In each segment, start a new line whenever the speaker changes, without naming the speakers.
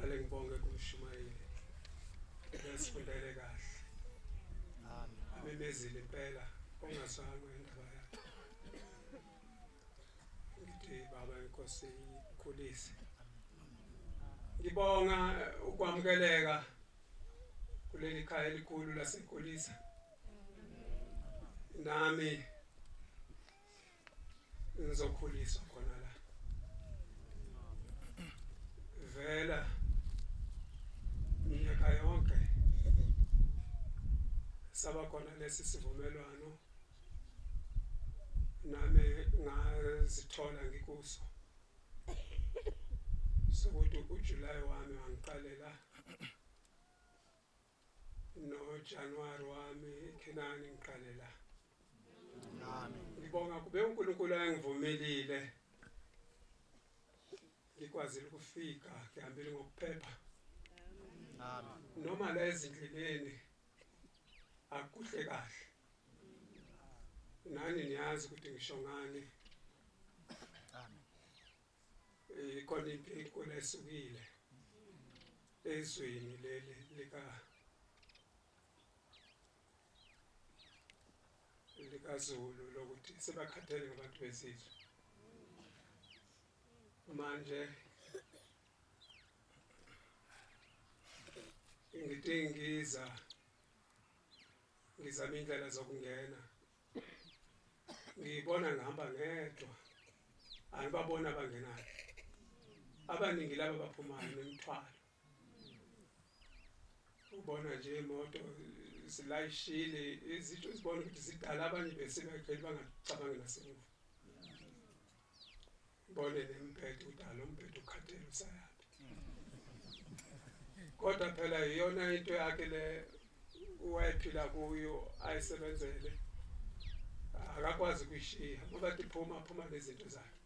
ngiqale ngibonge kuMshumayeli esifundele kahle amemezile impela ongazange indaba yakhe ngithi baba inkosi ikhulise ngibonga ukwamukeleka kuleli khaya elikhulu laseNkolisa nami ngizokhuliswa khona la vela minyaka yonke saba khona lesi sivumelwano nami ngazithola ngikuso sokuthi uJuly wami wangiqalela noJanuary wami Kenani ngiqalela ngibonga kube uNkulunkulu ayengivumelile ngikwazi ukufika ngihambile ngokuphepha noma la ezindleleni akuhle kahle nani niyazi ukuthi ngisho ngani ikhona impiko lesukile ezweni leli likaZulu lokuthi sebakhathele ngabantu besizwe manje ngithi ngizama indlela zokungena ngibona ngihamba ngedwa angibabona abangenayo abaningi laba baphumayo nemithwalo ubona nje imoto zilayishile izitho zibona ukuthi zidala abanye besebegcwele bangacabangi nasemuva bone nempethu udala umpethu ukhathele usayaphi kodwa phela iyona into yakhe le wayephila kuyo ayisebenzele akakwazi kuyishiya ngoba phuma lezinto zakhe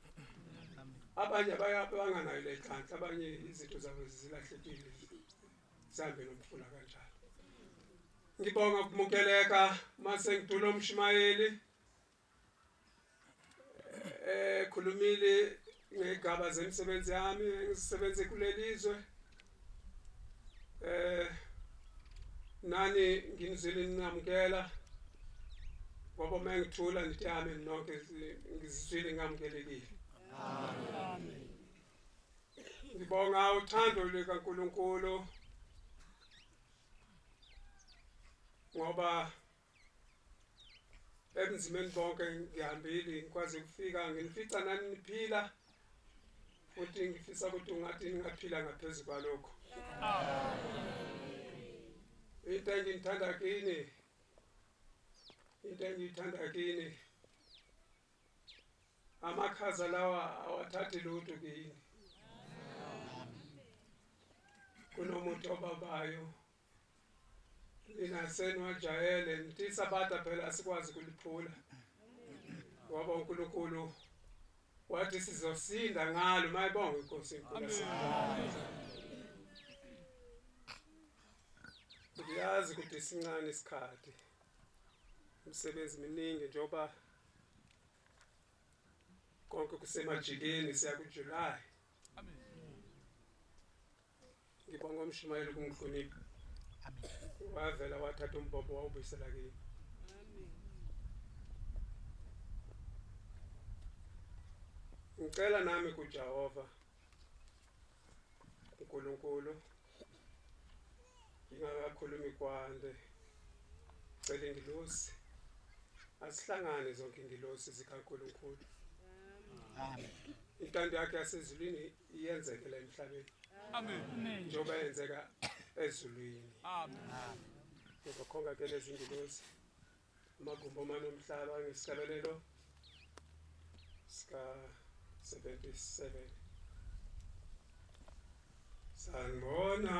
abanye banganayo le nhlanhla abanye izinto zabo zilahlekile zihambe nomfula kanjalo ngibonga ukumukeleka mase ngidula uMshumayeli khulumile ngegaba zemisebenzi yami ngisebenze kulelizwe nani nginizwile ningamukela ngoba mangithula nithi yami nonke ngizizwile ngamukelekile amen ngibonga uthando likaNkulunkulu ngoba emzimeni bonke ngihambile ngikwazi ukufika nginifica nani niphila futhi ngifisa ukuthi ungathi ningaphila ngaphezulu kwalokho into engiyithanda kini amakhaza lawa awathathi lutho kini kunomuntu obabayo inaseni wajayele nithi Sabata phela asikwazi kuliphula ngoba uNkulunkulu wathi sizosinda ngalo mayibonga inkosi enkulu ngiyazi ukuthi sincane isikhathi umsebenzi miningi njengoba konke kusemajikeni siya kuJuly ngibonga uMshumayeli ukungihlonipha wavela wathatha umbhobho wawubuyisela kimi ngicela nami kuJehova uNkulunkulu ngingakakhulumi kwande cela ingilosi asihlangane zonke ingilosi zikaNkulunkulu amen intando yakhe yasezulwini iyenzeke la emhlabeni amen njengoba yenzeka ezulwini amen ngokukhonga ke lezi ingilosi amagumbo manomhlaba ngesikabelelo ska 77 sanibona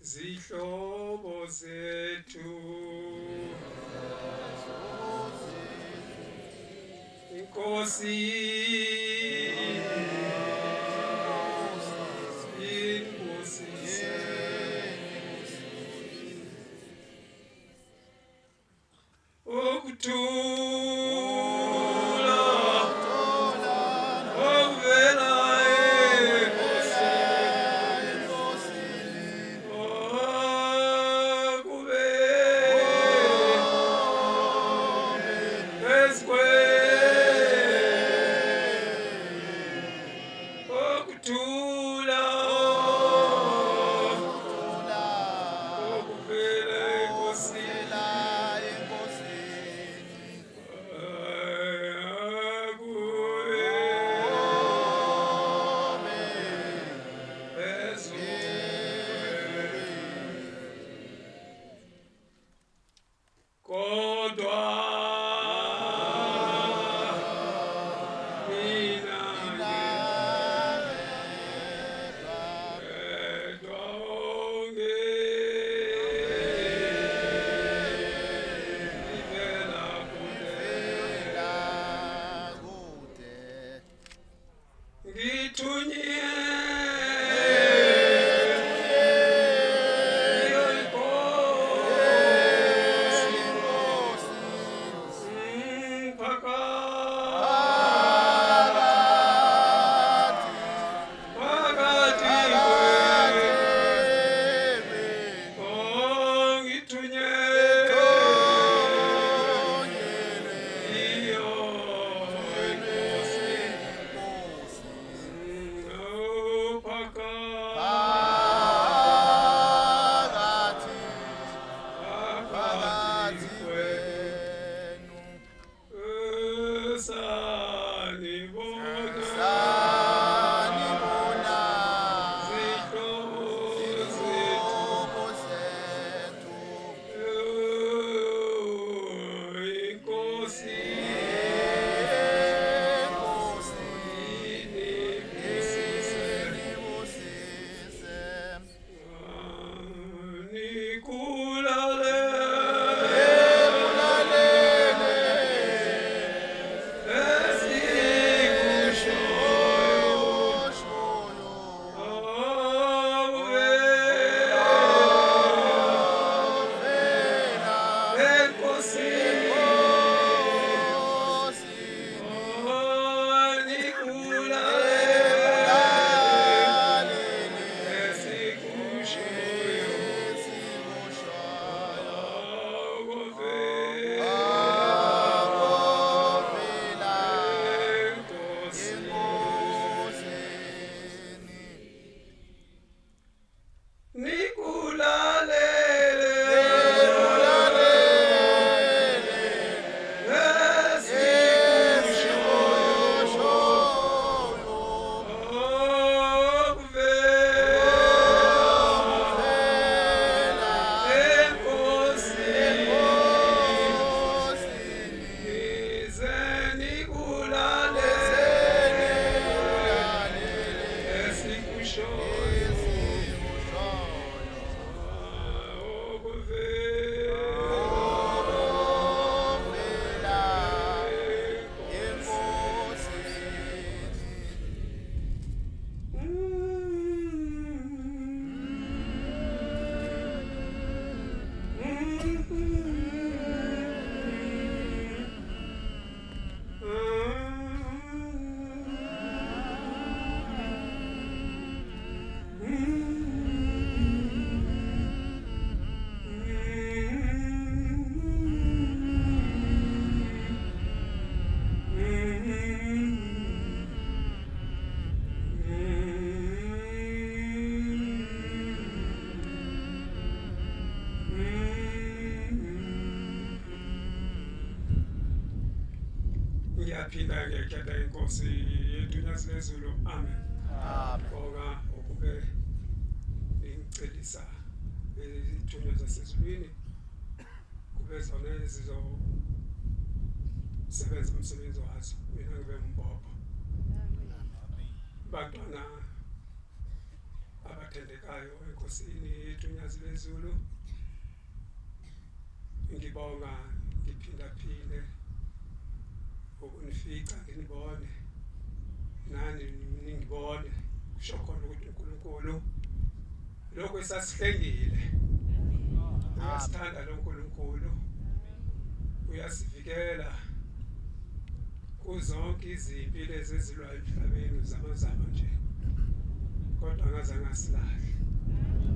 zihlobo zethu inkosi okuthula okuvela enkosini ngiyaphinda ngiyakhetha inkosi yethu yasilezulu amen ngoba ukube ingicelisa izithunywa zasezulwini kube zona ezizo sebenza umsebenzi wazo mina ngibe umbhobho bantwana abathandekayo enkosini yethu yasilezulu ngibonga ngiphinda phinde ukunifica nginibone nani ningibone kusho khona ukuthi uNkulunkulu lokho esasihlengile uyasithanda lo uNkulunkulu uyasivikela kuzonke izimpi lezi ezilwa emhlabeni zamazama nje kodwa angazange asilahle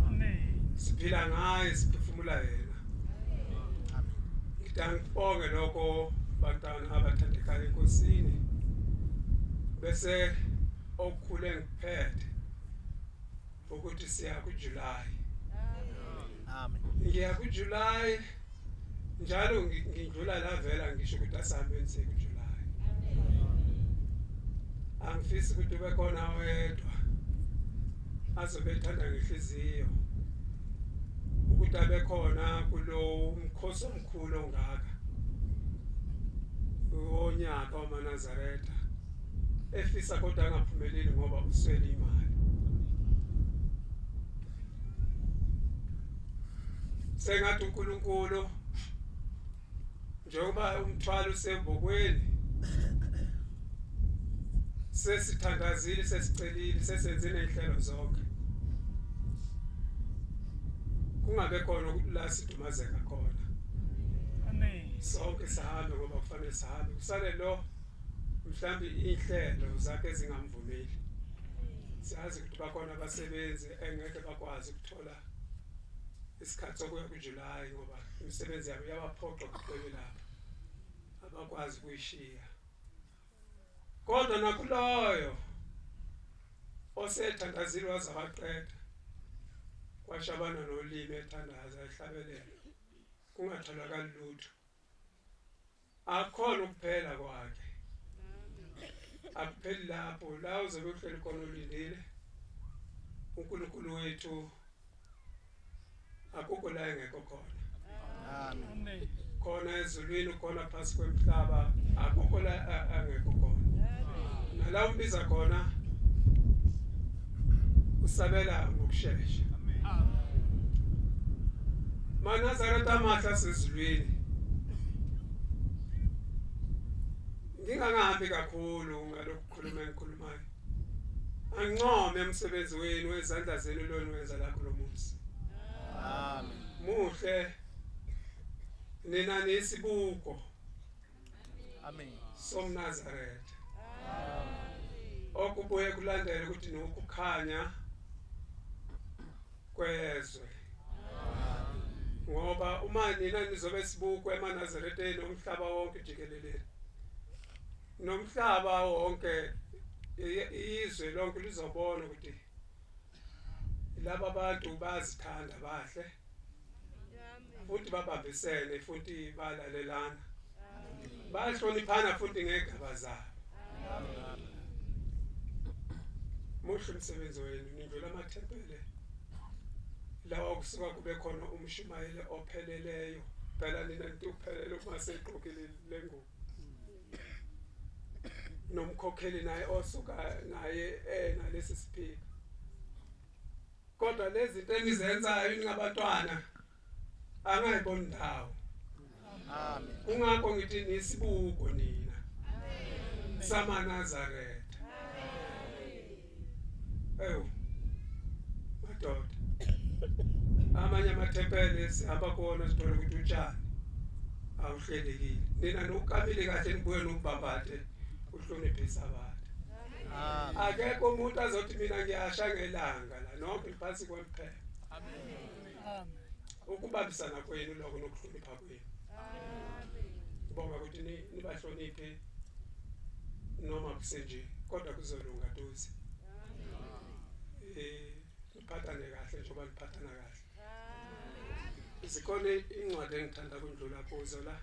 amen siphila ngaye siphefumula yena ngibonge lokho bantwana abathandekayo enkosini bese okukhule ngiphethe siya kuJuly.
Amen.
Ngiya kuJuly njalo ngidlula la vela ngisho ukuthi asambe nise kuJuly. Angifisi ukuthi ube khona wedwa azobe ethanda ngenhliziyo ukuthi abe khona kulo mkhosi omkhulu ongaka wonyaka wamaNazaretha efisa kodwa angaphumeleli ngoba uswele imali. Sengathi uNkulunkulu njengoba umthwalo usebhokweni sesithandazile sesicelile sesenze nezinhlelo zonke kungabe khona la sidumazeka khona.
Amen.
Sonke sihambe ngoba kufanele sihambe kusale lo mhlambi inhlelo zakhe zingamvumeli. Siyazi ukuthi bakhona abasebenzi engeke bakwazi ukuthola isikhathi sokuya kuJuly ngoba imisebenzi yabo yabaphoqa ukugcwele lapha abakwazi ukuyishiya. Kodwa nakuloyo osethandazile waze waqeda kwashabana nolimi ethandaza ehlabelela kungatholakali lutho akhona ukuphela kwakhe. Akupheli lapho la uzobe uhleli khona ulindile uNkulunkulu wethu akukho la engekho khona.
Amen.
Khona ezulwini khona phansi kwemhlaba akukho la angekho khona. Nala umbiza khona usabela ngokusheshsha. maNazaretha amahla sezulwini. Ngingangahambi kakhulu ngalokhu engikhulumayo. Angincome umsebenzi wenu wezandla zenu lo niwenza la kulo muzi.
Amen.
Muhle nina nisibuko
Amen.
somNazaretha. Okubuye kulandela ukuthi nokukhanya kwezwe. Ngoba uma nina nizobe sibuko emaNazaretheni umhlaba wonke jikelele. Nomhlaba wonke izwe lonke lizobona ukuthi laba abantu bazithanda bahle. Futhi babambisene futhi balalelana. Bahloniphana futhi ngegaba zabo. Muhle umsebenzi wenu nindlula amathempele lawa kusuka kube khona umshumayeli opheleleyo. Phela nina nituphelele uma seqokile lengubo. Nomkhokheli naye osuka naye nalesi siphiko. Kodwa lezi zinto enizenzayo ningabantwana angayiboni ndawo.
Amen.
Kungakho ngithi nisibuko nina. Amen. SamaNazaretha. Amen. Madoda. Amanye amathempeli sihamba kuwona sithola ukuthi utshani awuhlelekile. Nina nokukamile kahle nibuye nokubambate uhloniphe isabatha.
Amen.
Akekho umuntu azothi mina ngiyasha ngelanga la nonke phansi kwemphela.
Amen.
Ukubambisana kwenu lokho nokuhlonipha kwenu. Ngibonga ukuthi nibahloniphe noma kusenje kodwa kuzolunga duze. Niphathane kahle njengoba niphathana kahle. Zikhona incwadi engithanda ukundlula kuzo la.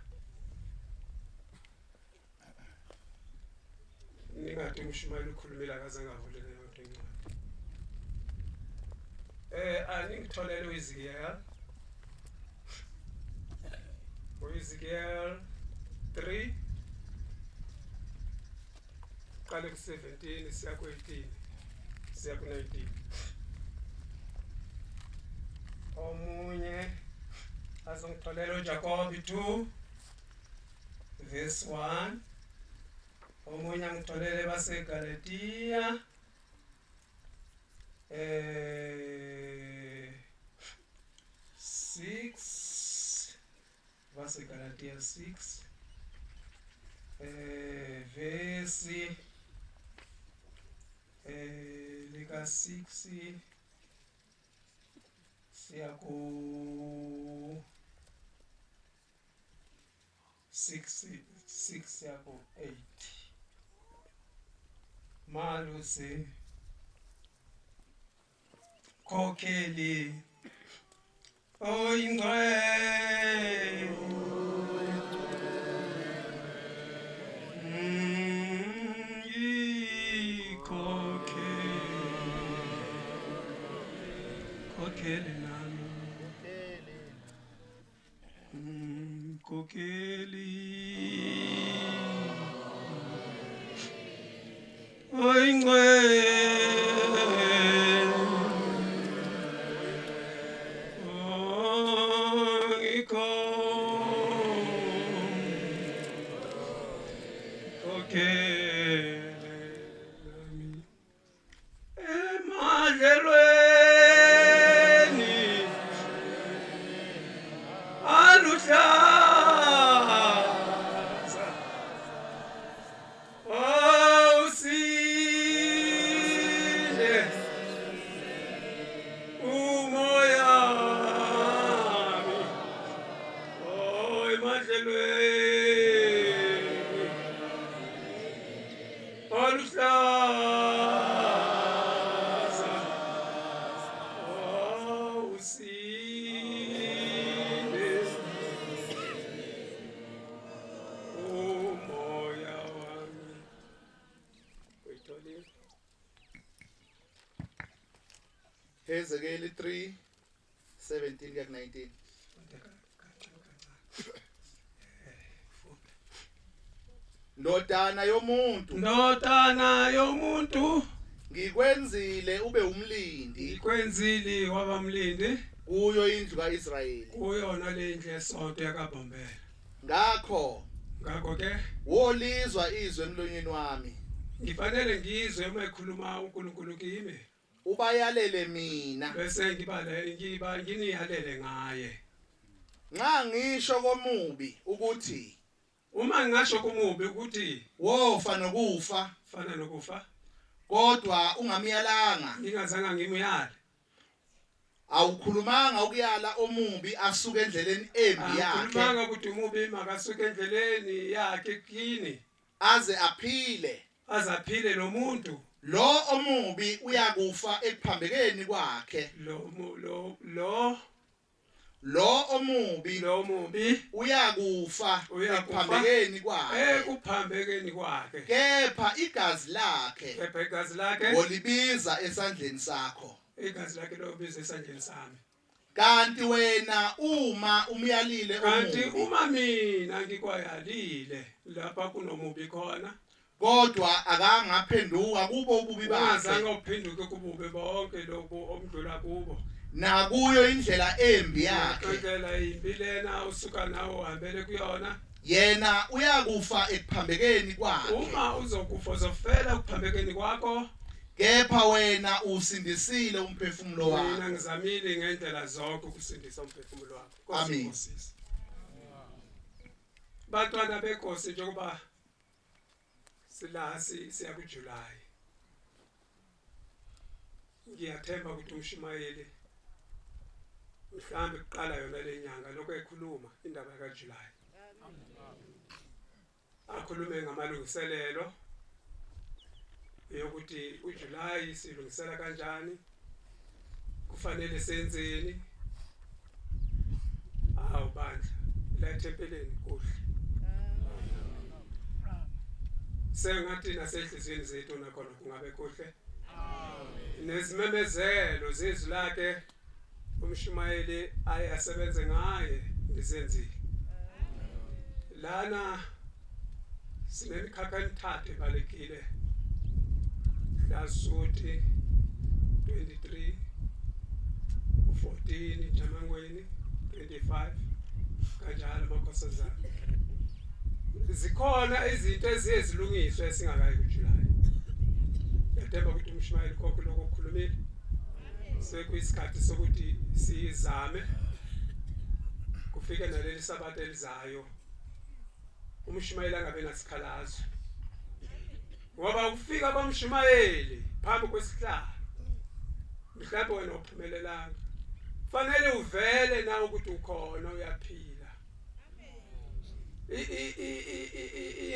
Ningathi umshumayeli ukhulumela kaze ngavule leyo incwadi. Aningitholele Ezekiel 3 qale ku-17 siya ku-18 siya ku-19. Omunye azongitholela uJakobe 2 verse 1. Omunye angitholele baseGalatiya 6 baseGalatiya 6 verse lika 6 siya ku 6 siya ku 8. Malusi Kokeli oyingcwele kokeli nami kokeli
Hezekeli 3:17 kuya 19. Ndodana yomuntu ngikwenzile ube umlindi
ikwenzile wabamlindi
kuyo indlu kaIsrayeli
kuyona lendlu yesonto yakabambela
ngakho
ke
wolizwa izwe emlonyeni wami
ngifanele ngizwe uma ekhuluma uNkulunkulu kimi
ubayalele mina
bese nginiyalele ngaye
nxa ngisho komubi ukuthi
uma ngasho kumubi ukuthi
wofa nokufa
fana nokufa
kodwa ungamyalanga
ngingazange ngimyale
awukhulumanga ukuyala omubi asuke endleleni embi yakhe
akhulumanga ukuthi umubi makasuke endleleni yakhe kini
aze aphile
lo muntu
lo omubi uyakufa ekuphambekeni kwakhe lo omubi uyakufa ekuphambekeni kwakhe kepha igazi lakhe wolibiza esandleni sakho
igazi lakhe lobiza esandleni sami
kanti wena uma umyalile
kanti uma mina ngikwayalile lapha kunomubi khona
kodwa akangaphenduka kubo ububi bakhe
ungazange uphenduke kububi bonke lobo omdlula kubo
nakuyo indlela embi yakhe
indlela imbi lena usuka nawo uhambele kuyona
yena uyakufa ekuphambekeni kwakhe
uma uzokufa uzofela ekuphambekeni kwakho
kepha wena usindisile umphefumulo wakho
mina ngizamile ngendlela zonke ukusindisa umphefumulo wakho
amen
bantwana benkosi njengoba siya kuJuly ngiyathemba ukuthi uMshumayeli mhlambe kuqala yona lenyanga lokho ekhuluma indaba kaJuly akhulume ngamalungiselelo yokuthi uJuly silungisela kanjani kufanele senzeni bandla la ethempeleni kuhle sengathi nasehlizweni zethu nakhona kungabe kuhle nezimemezelo zezwi lakhe uMshumayeli ayasebenze ngaye ndizenzile lana sinemkhakha emithathu ebalekile lasuthi 23 u14 Jamangweni 25 kanjalo makhosazana zikhona izinto eziyezilungiswe singakayi kuJuly yathemba ukuthi uMshumayeli konke lokho okukhulumile sekuyisikhathi sokuthi sizame kufike naleli sabatha elizayo uMshumayeli angabe nasikhalazo ngoba ukufika kwaMshumayeli phambi kwesihlalo mhlawumbe wena uphumelelanga fanele uvele na ukuthi ukhona uyaphila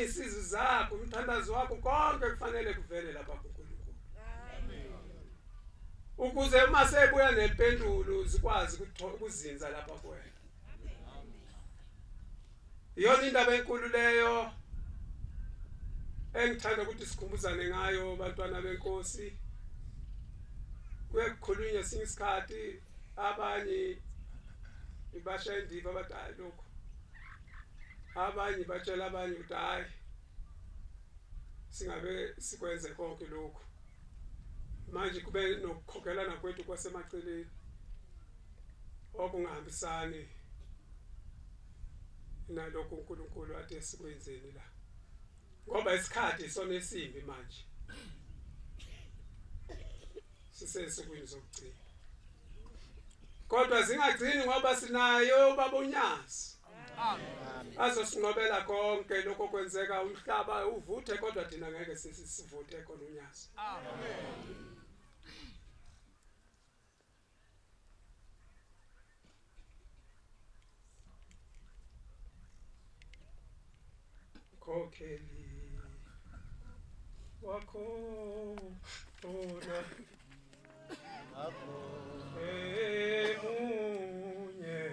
isizwe zakho umthandazo wakho konke kufanele kuvele lapha kuNkulunkulu ukuze uma sebuya nempendulo zikwazi ukuzinza lapha kuwena. Iyona indaba enkulu leyo engithanda ukuthi sikhumbuzane ngayo bantwana benkosi. Kuyakhulunywa singisikhathi abanye ibasha indiva bathi hayi lokho, abanye batshela abanye ukuthi hayi singabe sikwenze konke lokho. Manje kube nokukhokhelana kwethu kwasemaceleni okungahambisani nalokho uNkulunkulu ade sikwenzeni la, ngoba isikhathi sona esimbi manje sisesukwini zokugcina. Kodwa zingagcini ngoba sinayo babonyazi azosinqobela konke lokho kwenzeka. Umhlaba uvuthe kodwa thina ngeke sivuthe khona unyazi. Kokheli wakho ona munye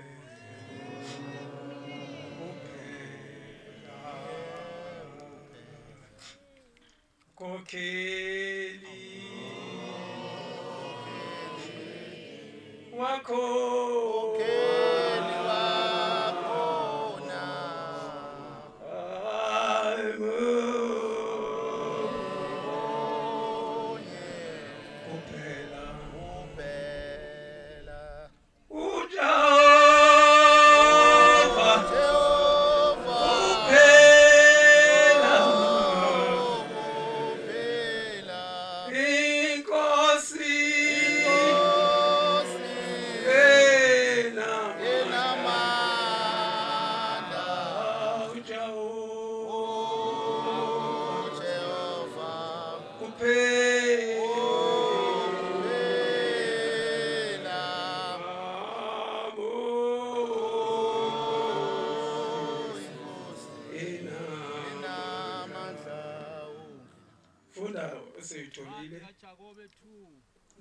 kokheli wakho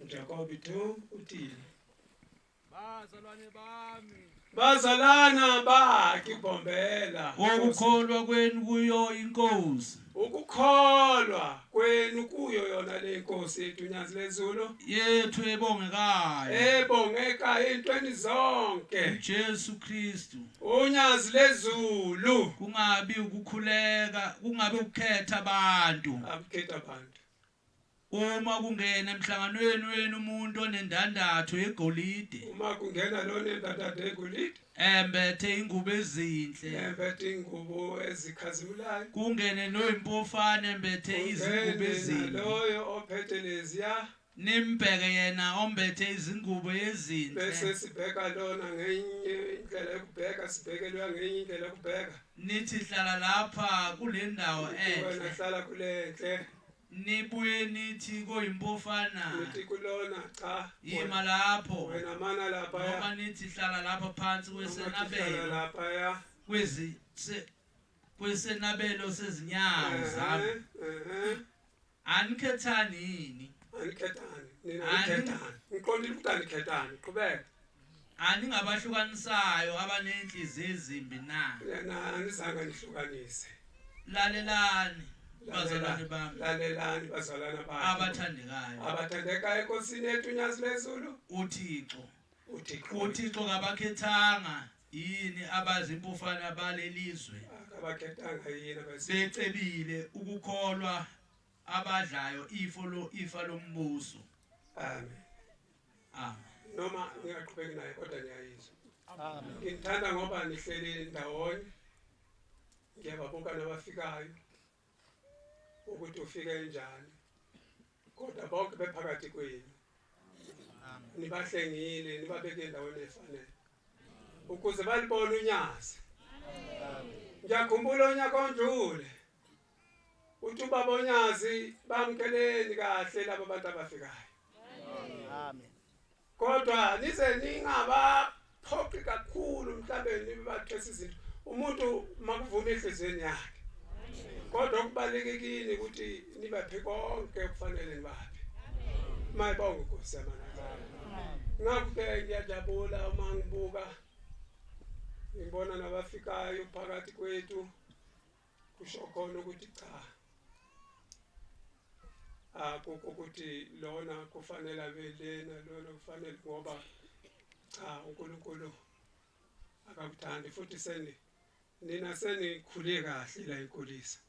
Jacob 2 uthini? Bazalwana bakhe Bombela,
ukukholwa kwenu kuyo inkosi.
Ukukholwa kwenu kuyo yona le nkosi yethu uNyazi lezulu
yethu ebongekayo.
Ebongekayo entweni zonke.
Jesu Kristu.
uNyazi lezulu.
Kungabi ukukhuleka, kungabi ukukhetha abantu.
Abukhetha abantu.
Uma kungena emhlanganweni wenu umuntu onendandatho yegolide.
Uma kungena lo nendandatho yegolide.
Embethe ingubo ezinhle.
Embethe ingubo ezikhazimulayo.
Kungene noyimpofana embethe izingubo ezinhle.
Loyo ophethe leziya.
Nimbheke yena ombethe izingubo ezinhle.
Bese sibheka lona ngenye indlela yokubheka, sibhekelwa ngenye indlela yokubheka.
Nithi hlala lapha kule ndawo enhle.
Wena hlala kule enhle.
Nibuye nithi koyimpofana.
Nithi kulona cha.
Yima lapho.
Wena mana lapha ya.
Noma nithi hlala lapha phansi kwesenabelo.
Hlala lapha ya.
Kwesenabelo sezinyawo zami. Anikhethani yini?
Anikhethani. Nina anikhethani. Ngiqondile ukuthi anikhethani. Qhubeka.
Aningabahlukanisayo abanenhliziyo ezimbi na.
Yena anizange nihlukanise.
Lalelani. Bazalwane bami.
Lalelani bazalwana bami.
Abathandekayo.
Abathandekayo enkosini yethu uNyazi lezulu.
Uthixo kabakhethanga yini abazi impofana balelizwe.
Akabakhethanga yini abazi.
Becebile ukukholwa abadlayo ifa lombuso.
Amen.
Amen.
Noma ngiyaqhubeka naye kodwa ngiyayizwa.
Amen.
Ngithanda ngoba nihleli ndawonye. Ngiyababuka nabafikayo. Ukuthi ufike kanjani. Kodwa bonke bephakathi kwenu. Amen. Nibahlengile, nibabeke endaweni efanele. Ukuze balibone uNyazi. Amen. Ngiyakhumbula unyaka ondlule. Uthi ubaba uNyazi bamkeleni kahle labo bantu abafikayo.
Amen.
Kodwa nize ningabaphoqi kakhulu mhlambe nibathesa izinto. Umuntu makuvuma enhlizweni yakhe. Kodwa kubalekekile ukuthi nibaphe konke okufanele nibaphe. mayibonge Nkosi yamanazana ngakho-ke ngiyajabula uma ngibuka ngibona nabafikayo phakathi kwethu kusho khona ukuthi cha akukho ukuthi lona kufanele abelena lona kufanele ngoba cha uNkulunkulu akakuthandi futhi nina senikhule kahle la enkolisa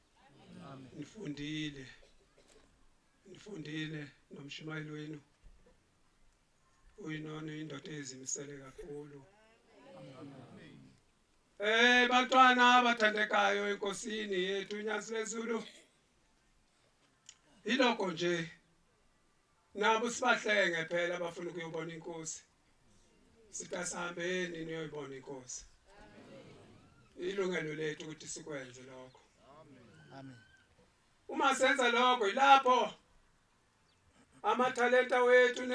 nifundile nomshumayeli wenu uyinona indoda ezimisele kakhulu bantwana abathandekayo enkosini yethu uNyasi lezulu ilokho nje nabo sibahlenge phela abafuna ukuyobona inkosi sitasihambeni niyoyibona inkosi ilungelo lethu ukuthi sikwenze lokho
Amen.
uma senza lokho ilapho amathalenta wethu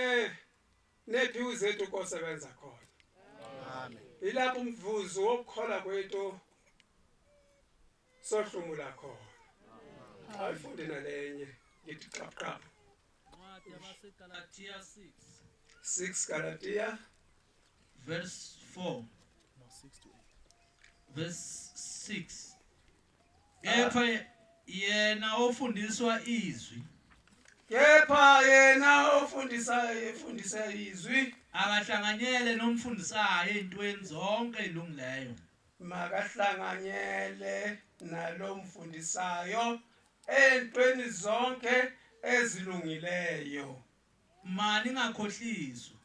nephiwu zethu kosebenza khona
Amen.
ilapho umvuzo wokukhola kwethu sohlumula khona ayifunde nalenye ngithi qapha
Ncwadi yabaseGalatia
6 Galatia
verse 4
No, 6 to 8.
verse 6 kepha yena ofundiswa izwi
kepha yena efundisa izwi
akahlanganyele nomfundisayo ezintweni zonke ezilungileyo
makahlanganyele nalomfundisayo entweni zonke ezilungileyo
mani ngakhohliswa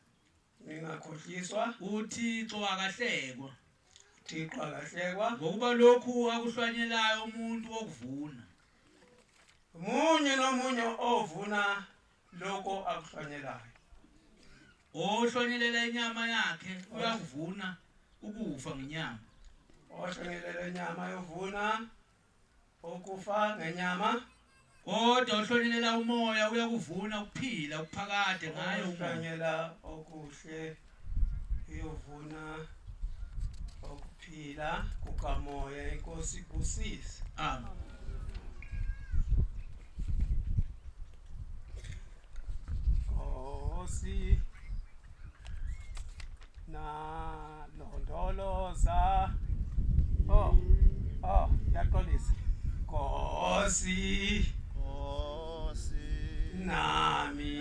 ningakhohliswa
uThixo akahlekwa
Thixo akahlekwa
ngokuba lokhu akuhlwanyelayo umuntu wokuvuna
munye nomunye ovuna lokho akuhlanyelayo
ohlwanyelela inyama yakhe uyakuvuna ukufa ngenyama
ohlanyelela inyama yovuna okufa ngenyama
kodwa ohlwanyelela umoya uyakuvuna ukuphila ukuphakade ngayo umoya
ohlanyela okuhle uyovuna okuphila kukamoya inkosi ibusise
amen
Nkosi na londoloza yaqolisa Nkosi nami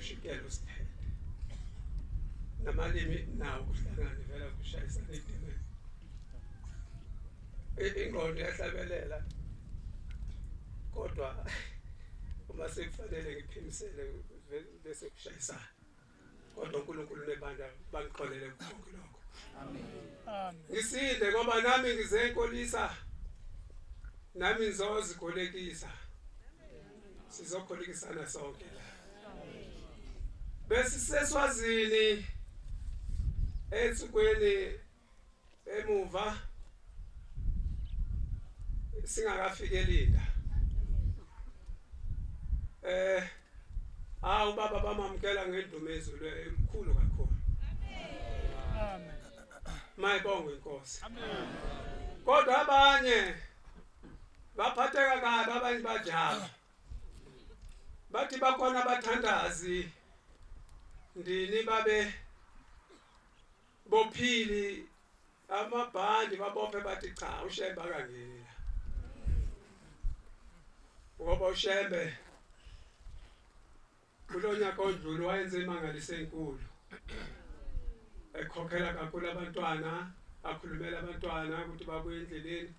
ushikelo siphethe namalimi nawo kuhlangane vela kushayisa nedimeni ingqondo yahlabelela kodwa uma sekufanele ngiphimisele bese kushayisana kodwa uNkulunkulu nebandla bangixolele konke lokho
Amen.
ngisinde ngoba nami ngize enkolisa nami ngizozigolekisa sizokholikisana sonke la bese seswazini etsukwini emuva singakafikelinda ubaba bamamkela ngendumezulu elikhulu kakhulu
Amen.
mayibonge inkosi kodwa abanye baphatheka kabi abanye bajaba bathi bakhona abathandazi ndini babe bophili amabhandi babophe bathi cha ushemba kangeni la ngoba uShembe kulonyaka odlule wayenze imangaliso enkulu ekhokhela kakhulu abantwana akhulumela abantwana ukuthi babuye endleleni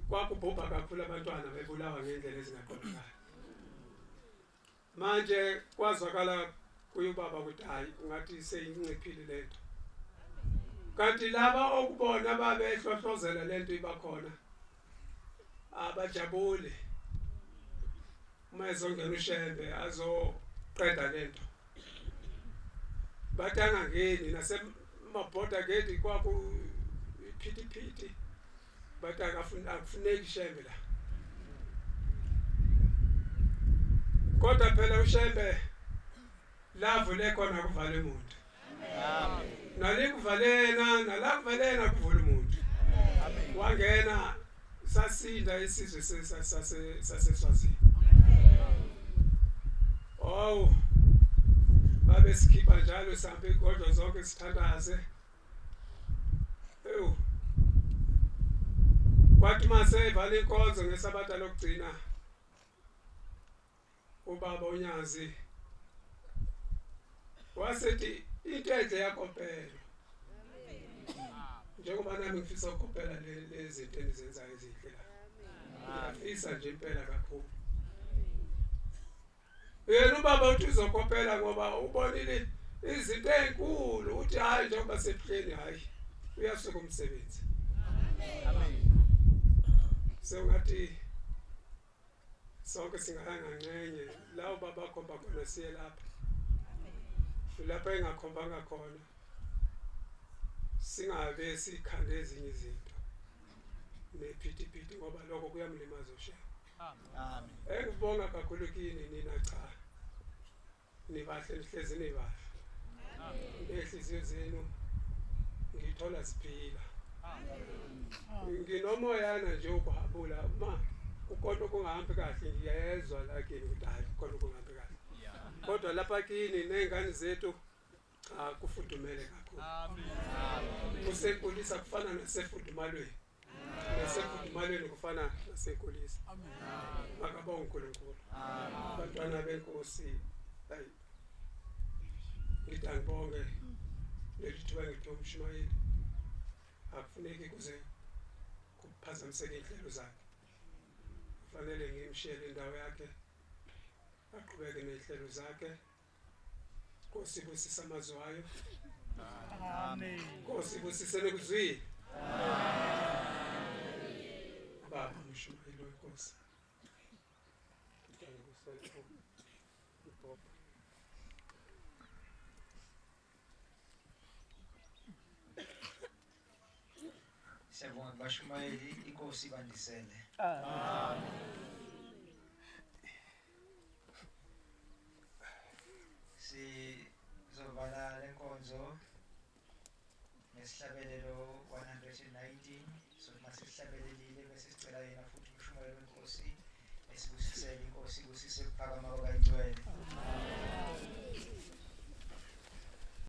kwakubhubha kakhulu abantwana bebulawa ngendlela ezingaqondakali manje kwazwakala kuye ubaba ukuthi hayi ngathi seyinciphile lento kanti laba okubona babehlohlozela lento ibakhona abajabule uma ezongena uShembe azoqeda lento batanga ngeni nasemabhoda gate kwaku iphitiphiti bathi akufuneki Shembe la kodwa phela uShembe lavule khona kuvala umuntu nalikuvalena nalakuvalena kuvula umuntu wangena sasinda isizwe saseswazini oh babe sikhipha njalo sambe igodlo zonke sithandaze kwathi mase vale inkonzo ngesabatha lokugcina ubaba uNyazi wasethi into enhle yakopela njengoba nami ngifisa ukopela lezi zinto enzenzayo ezinhle la ngiyafisa nje impela kakhulu yena ubaba uthi uzokopela ngoba ubonile izinto ezinkulu uthi hayi njengoba sepheni hayi uyasuka umsebenzi amen sengathi sonke singahanga ncenye la ubaba khomba khona siye lapha lapha engakhombanga khona singabe sikhande ezinye izinto nephitiphiti ngoba lokho kuyamlimaza uShembe amen engibonga kakhulu kini nina cha nibahle nihlezi nibahle ehliziyo zenu ngithola siphila nginomoyana nje ukuhabula ma ukhona okungahambi kahle ngiyezwa la kini ukuthi hayi ukhona okungahambi kahle kodwa lapha kini nezingane zethu cha kufudumele kakhulu amen kusenkulisa kufana nasefudumalweni nasefudumalweni kufana nasenkulisa amen makabonge uNkulunkulu abantwana benkosi hayi ngitangibonge lelithuba ngithiwa uMshumayeli akufuneki kuze kuphazamiseke inhlelo zakhe kufanele ngimshiyele indawo yakhe aqhubeke nezinhlelo zakhe Nkosi busisa amazwi ayo amen Nkosi busisene kuzwile baba uMshumayeli wenkosi
Siyabonga kuBashumayeli inkosi bandisele sizovala lenkonzo ngesihlabelelo 119 so masisihlabelelile bese sicela yena futhi uMshumayeli wenkosi esibusisele inkosi busise ukuphakama kwakayintwele